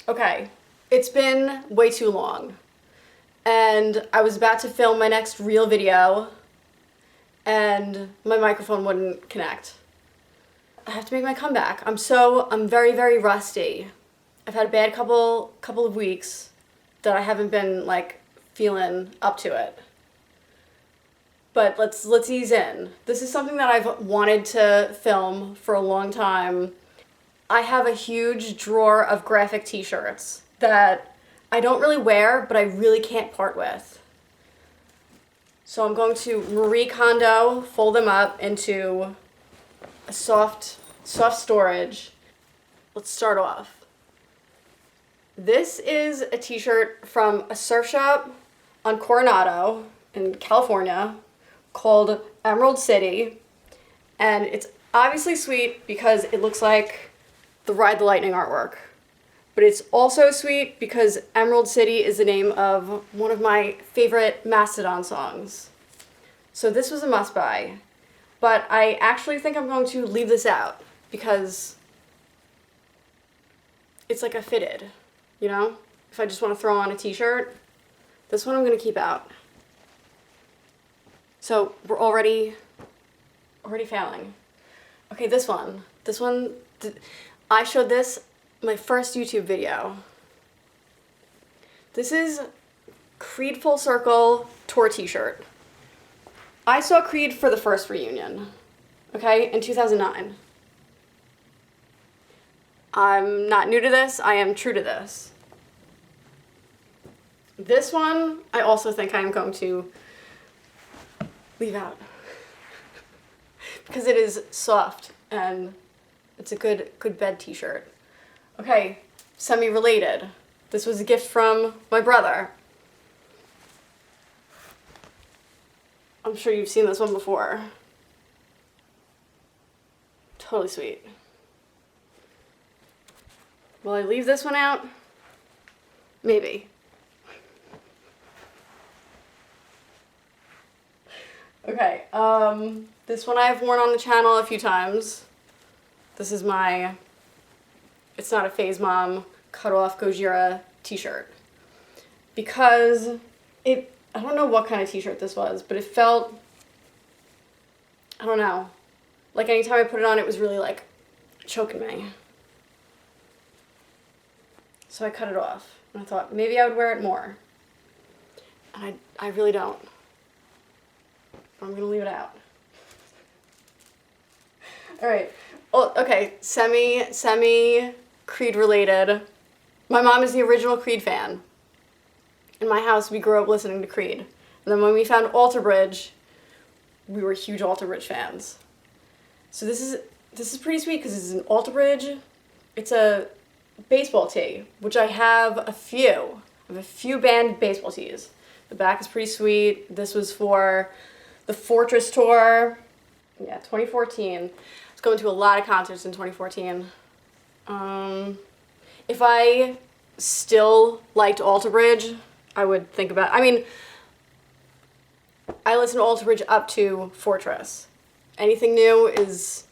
Okay, it's been way too long, and I was about to film my next real video, and my microphone wouldn't connect. I have to make my comeback. I'm very, very rusty. I've had a bad couple of weeks that I haven't been like feeling up to it. But let's ease in. This is something that I've wanted to film for a long time. I have a huge drawer of graphic t-shirts that I don't really wear, but I really can't part with. So I'm going to Marie Kondo fold them up into a soft storage. Let's start off. This is a t-shirt from a surf shop on Coronado in California called Emerald City, and it's obviously sweet because it looks like the Ride the Lightning artwork. But it's also sweet because Emerald City is the name of one of my favorite Mastodon songs. So this was a must buy. But I actually think I'm going to leave this out because it's like a fitted, you know? If I just want to throw on a t-shirt, this one I'm going to keep out. So we're already failing. Okay, this one, I showed this my first YouTube video. This is Creed Full Circle tour t-shirt. I saw Creed for the first reunion, okay, in 2009. I'm not new to this, I am true to this. This one, I also think I am going to leave out because it is soft and it's a good bed t-shirt. Okay, semi-related. This was a gift from my brother. I'm sure you've seen this one before. Totally sweet. Will I leave this one out? Maybe. Okay, this one I've worn on the channel a few times. This is my It's Not a Phase Mom cut off Gojira t-shirt. Because I don't know what kind of t-shirt this was, but it felt, I don't know, like anytime I put it on it was really like choking me. So I cut it off and I thought maybe I would wear it more. And I really don't. I'm gonna leave it out. All right. Oh, okay. Semi Creed related. My mom is the original Creed fan. In my house, we grew up listening to Creed, and then when we found Alter Bridge, we were huge Alter Bridge fans. So this is pretty sweet because it's an Alter Bridge. It's a baseball tee, which I have a few. I have a few band baseball tees. The back is pretty sweet. This was for the Fortress tour, 2014. I was going to a lot of concerts in 2014. If I still liked Alter Bridge, I would think about, I listen to Alter Bridge up to Fortress. Anything new is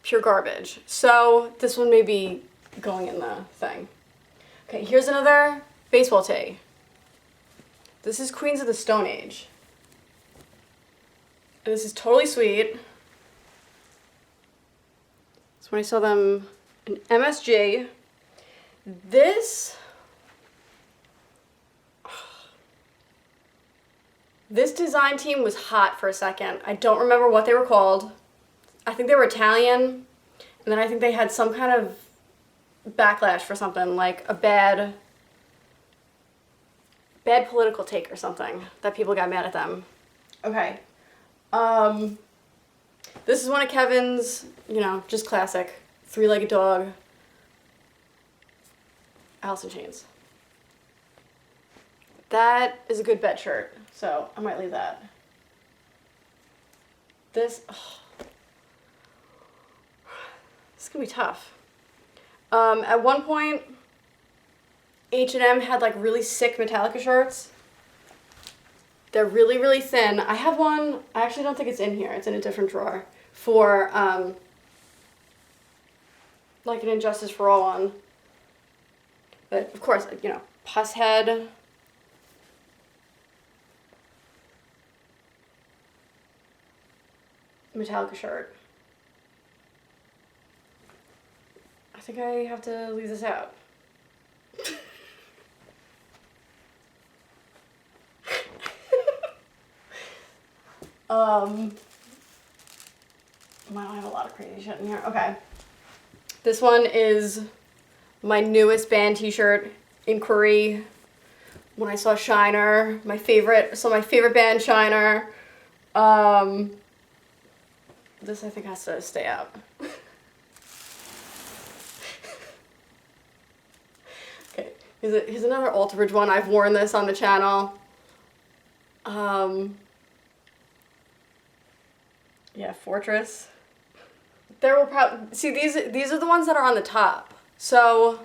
pure garbage. So this one may be going in the thing. Okay, here's another baseball tee. This is Queens of the Stone Age. And this is totally sweet. So when I saw them in MSG, this design team was hot for a second. I don't remember what they were called. I think they were Italian, and then I think they had some kind of backlash for something, like a bad political take or something, that people got mad at them. Okay. This is one of Kevin's, just classic, three-legged dog, Alice in Chains. That is a good bed shirt, so I might leave that. This is gonna be tough. At one point, H&M had like really sick Metallica shirts. They're really, really thin. I have one, I actually don't think it's in here, it's in a different drawer, for like an Injustice for All one. But of course, you know, pus head. Metallica shirt. I think I have to leave this out. Wow, I have a lot of crazy shit in here. Okay. This one is my newest band t-shirt, Inquiry. When I saw Shiner, my favorite band, Shiner. This I think has to stay out. Okay, here's another Alter Bridge one. I've worn this on the channel. Yeah, Fortress. There will probably, see, these are the ones that are on the top. So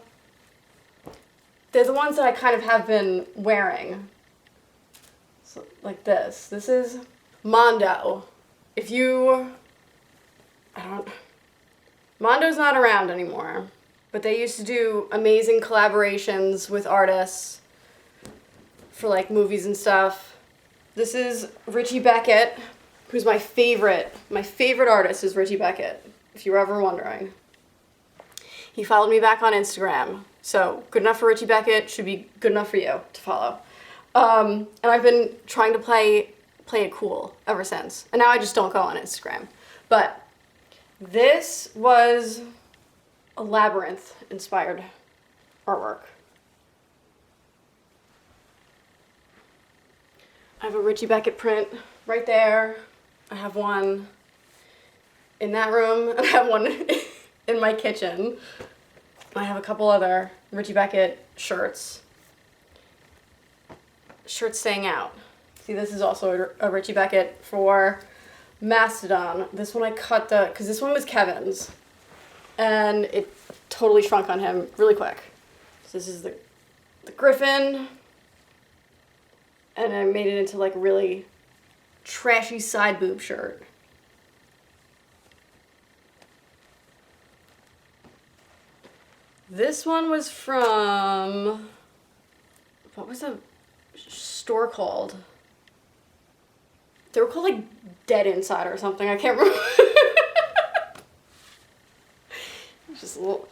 they're the ones that I kind of have been wearing. So like this. This is Mondo. If you, Mondo's not around anymore, but they used to do amazing collaborations with artists for like movies and stuff. This is Richie Beckett, who's my favorite artist is Richie Beckett, if you were ever wondering. He followed me back on Instagram, so good enough for Richie Beckett should be good enough for you to follow. And I've been trying to play it cool ever since, and now I just don't go on Instagram. But this was a Labyrinth-inspired artwork. I have a Richie Beckett print right there. I have one in that room, and I have one in my kitchen. I have a couple other Richie Beckett shirts. Shirts staying out. See, this is also a Richie Beckett for Mastodon. This one I cut because this one was Kevin's, and it totally shrunk on him really quick. So this is the Griffin, and I made it into like a really trashy side boob shirt. This one was from, what was the store called? They were called like Dead Inside or something, I can't remember. Just a little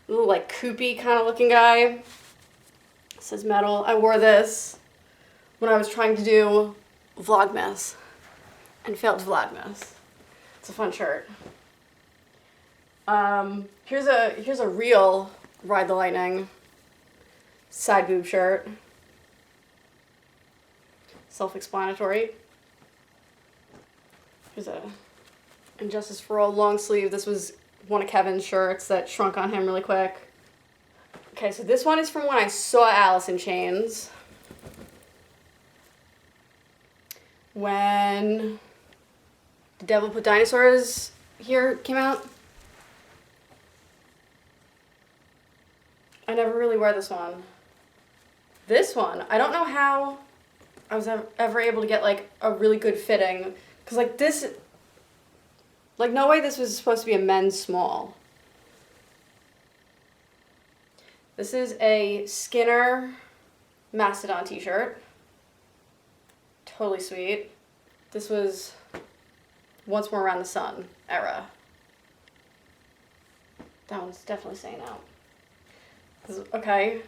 like Coopy kind of looking guy. It says metal. I wore this when I was trying to do Vlogmas and failed Vlogmas. It's a fun shirt. Here's a real Ride the Lightning side boob shirt. Self-explanatory. Here's a Injustice for All long sleeve. This was one of Kevin's shirts that shrunk on him really quick. Okay, so this one is from when I saw Alice in Chains. When The Devil Put Dinosaurs Here came out. I never really wear this one. This one, I don't know how I was ever able to get like a really good fitting, because like this, like no way this was supposed to be a men's small. This is a Skinner Mastodon t-shirt. Totally sweet. This was Once More Around the Sun era. That one's definitely staying out. Okay.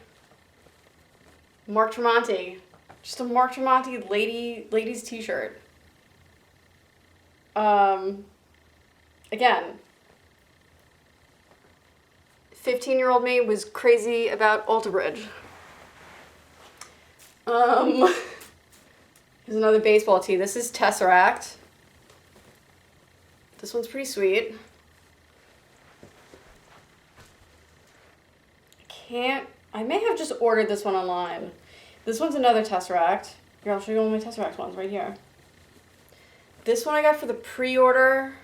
Mark Tremonti. Just a Mark Tremonti ladies t-shirt. Again, 15-year-old me was crazy about Alter Bridge. Here's another baseball tee. This is Tesseract. This one's pretty sweet. I may have just ordered this one online. This one's another Tesseract. Here, I'll show you one of my Tesseract ones right here. This one I got for the pre-order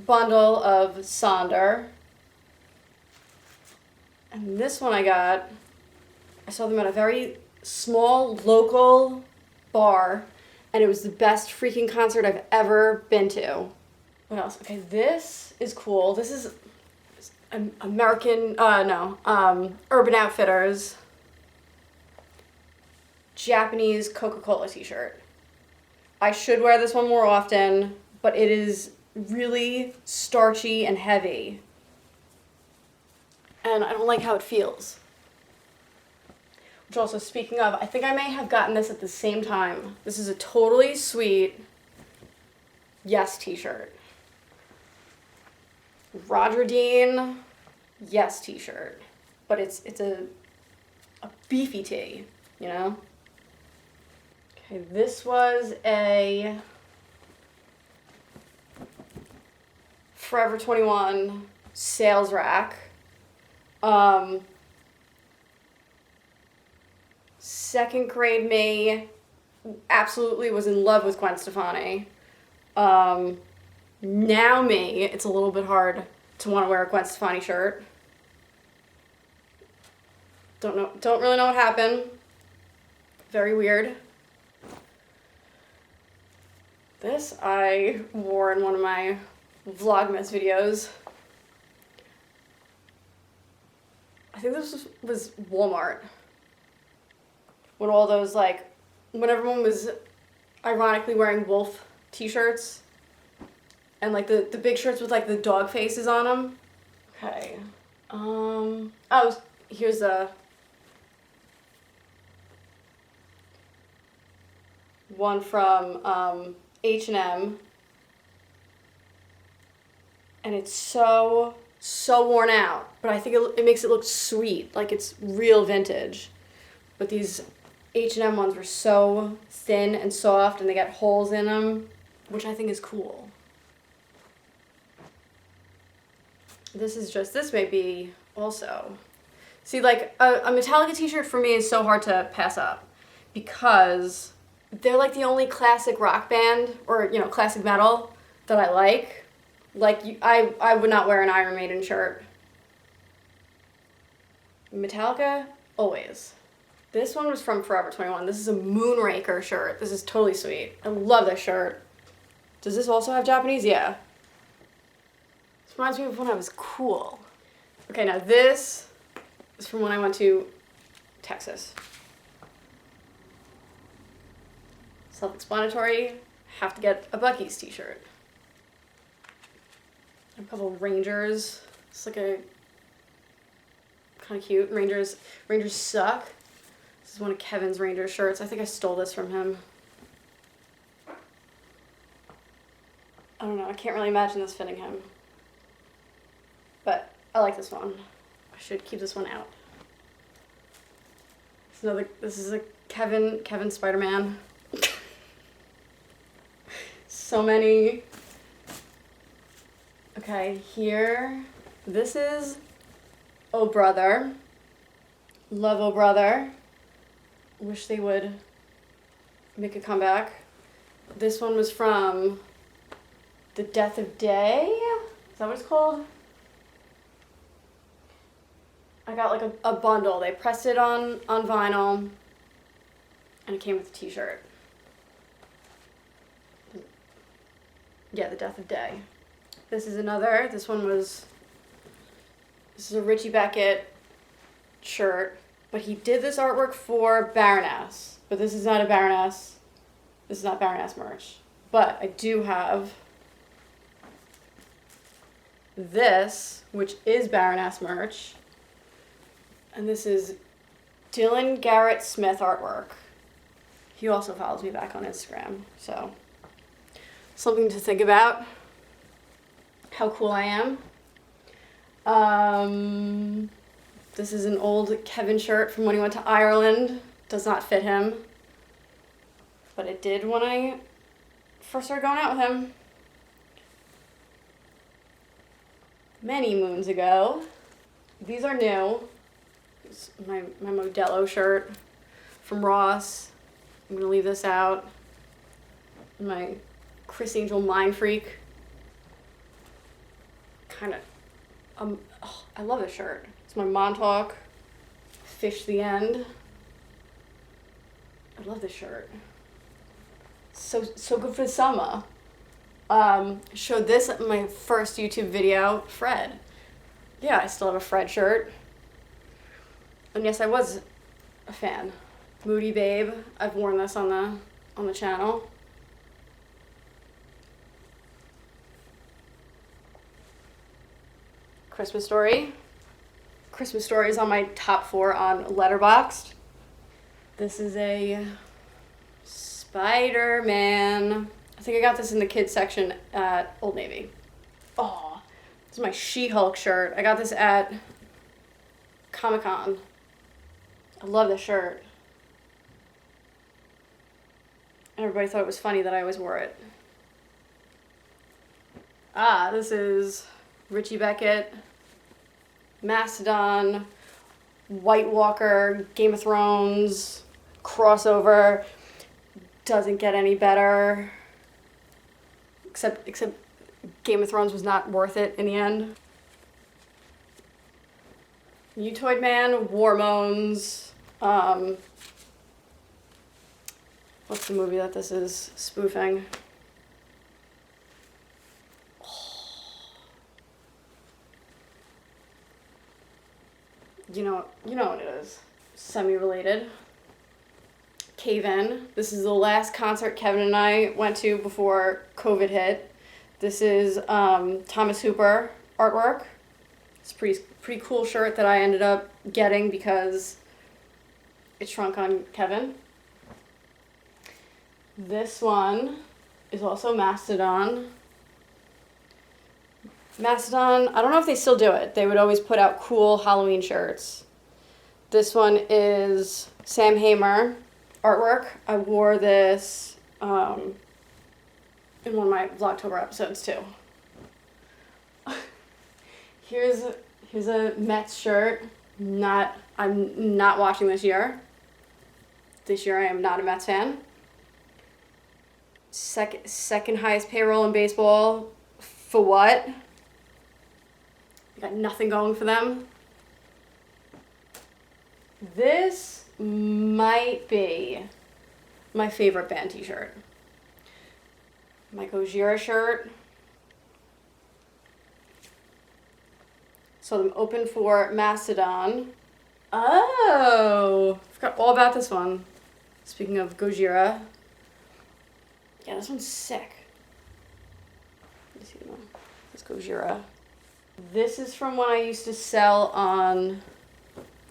bundle of Sonder. And this one I saw them at a very small local bar, and it was the best freaking concert I've ever been to. What else? Okay, this is cool. This is Urban Outfitters Japanese Coca-Cola t-shirt. I should wear this one more often, but it is really starchy and heavy. And I don't like how it feels. Which also, speaking of, I think I may have gotten this at the same time. This is a Totally Sweet Yes t-shirt. Roger Dean Yes t-shirt. But it's a beefy tee, you know? Okay, this was a Forever 21 sales rack. Second grade me absolutely was in love with Gwen Stefani. Now me, it's a little bit hard to want to wear a Gwen Stefani shirt. Don't really know what happened. Very weird. This I wore in one of my Vlogmas videos. I think this was Walmart. When all those, like, when everyone was ironically wearing wolf t-shirts. And, like, the big shirts with, like, the dog faces on them. Okay. Oh, here's a one from H&M. And it's so worn out. But I think it makes it look sweet. Like, it's real vintage. But these H&M ones were so thin and soft, and they got holes in them, which I think is cool. This may be also. See, like, a Metallica t-shirt for me is so hard to pass up because they're like the only classic rock band or, you know, classic metal that I like. Like, I would not wear an Iron Maiden shirt. Metallica, always. This one was from Forever 21. This is a Moonraker shirt. This is totally sweet. I love this shirt. Does this also have Japanese? Yeah. This reminds me of when I was cool. Okay, now this is from when I went to Texas. Self-explanatory. Have to get a Buc-ee's t-shirt. A couple of Rangers. It's like a kind of cute. Rangers suck. This is one of Kevin's Rangers shirts. I think I stole this from him. I don't know. I can't really imagine this fitting him. But I like this one. I should keep this one out. This is a Kevin Spider-Man. So many. Okay, here. This is Oh Brother. Love Oh Brother. Wish they would make a comeback. This one was from The Death of Day. Is that what it's called? I got like a bundle. They pressed it on vinyl and it came with a t-shirt. Yeah, The Death of Day. This is another. This is a Richie Beckett shirt. But he did this artwork for Baroness. But this is not a Baroness. This is not Baroness merch. But I do have this, which is Baroness merch. And this is Dylan Garrett Smith artwork. He also follows me back on Instagram. So, something to think about. How cool I am. This is an old Kevin shirt from when he went to Ireland. Does not fit him. But it did when I first started going out with him. Many moons ago. These are new. It's my Modelo shirt from Ross. I'm going to leave this out. My Chris Angel Mind Freak. Kind of. I love this shirt. It's my Montauk. Fish the End. I love this shirt. So good for the summer. Showed this in my first YouTube video, Fred. Yeah, I still have a Fred shirt. And yes, I was a fan. Moody Babe. I've worn this on the channel. Christmas Story. Christmas Story is on my top 4 on Letterboxd. This is a Spider-Man. I think I got this in the kids section at Old Navy. Oh, this is my She-Hulk shirt. I got this at Comic-Con. I love this shirt. Everybody thought it was funny that I always wore it. This is Richie Beckett, Mastodon, White Walker, Game of Thrones, crossover. Doesn't get any better. Except Game of Thrones was not worth it in the end. Mutoid Man, Warmones. What's the movie that this is spoofing? You know what it is. Semi-related. Cave In. This is the last concert Kevin and I went to before COVID hit. This is Thomas Hooper artwork. It's a pretty cool shirt that I ended up getting because it shrunk on Kevin. This one is also Mastodon. Mastodon, I don't know if they still do it. They would always put out cool Halloween shirts. This one is Sam Hamer artwork. I wore this in one of my Vlogtober episodes too. Here's a Mets shirt. I'm not watching this year. This year I am not a Mets fan. Second highest payroll in baseball. For what? Got nothing going for them. This might be my favorite band t-shirt. My Gojira shirt. So I'm open for Mastodon. Oh, forgot all about this one. Speaking of Gojira. Yeah, this one's sick. Let me see one. Let's Gojira. This is from when I used to sell on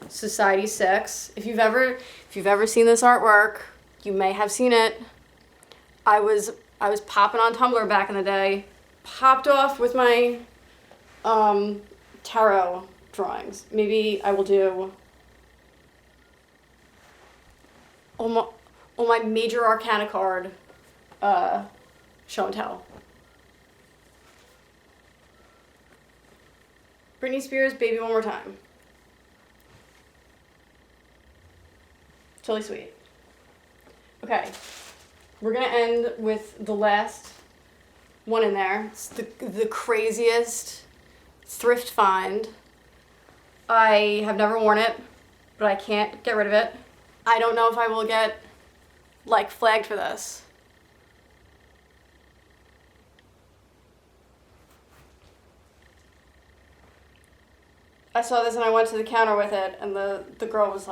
Society 6. If you've ever seen this artwork, you may have seen it. I was popping on Tumblr back in the day. Popped off with my tarot drawings. Maybe I will do on my major arcana card show and tell. Britney Spears, Baby One More Time. Totally sweet. Okay, we're gonna end with the last one in there. It's the craziest thrift find. I have never worn it, but I can't get rid of it. I don't know if I will get flagged for this. I saw this and I went to the counter with it, and the girl was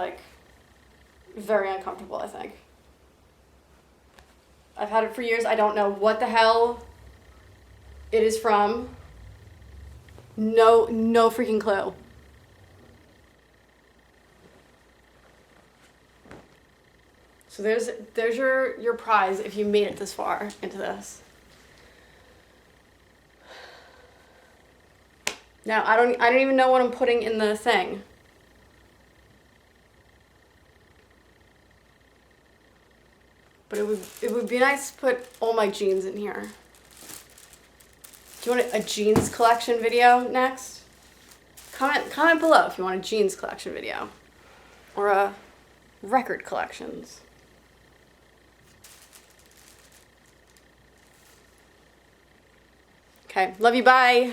very uncomfortable, I think. I've had it for years. I don't know what the hell it is from. No freaking clue. So there's your prize if you made it this far into this. Now I don't even know what I'm putting in the thing. But it would be nice to put all my jeans in here. Do you want a jeans collection video next? Comment below if you want a jeans collection video. Or a record collections. Okay, love you, bye.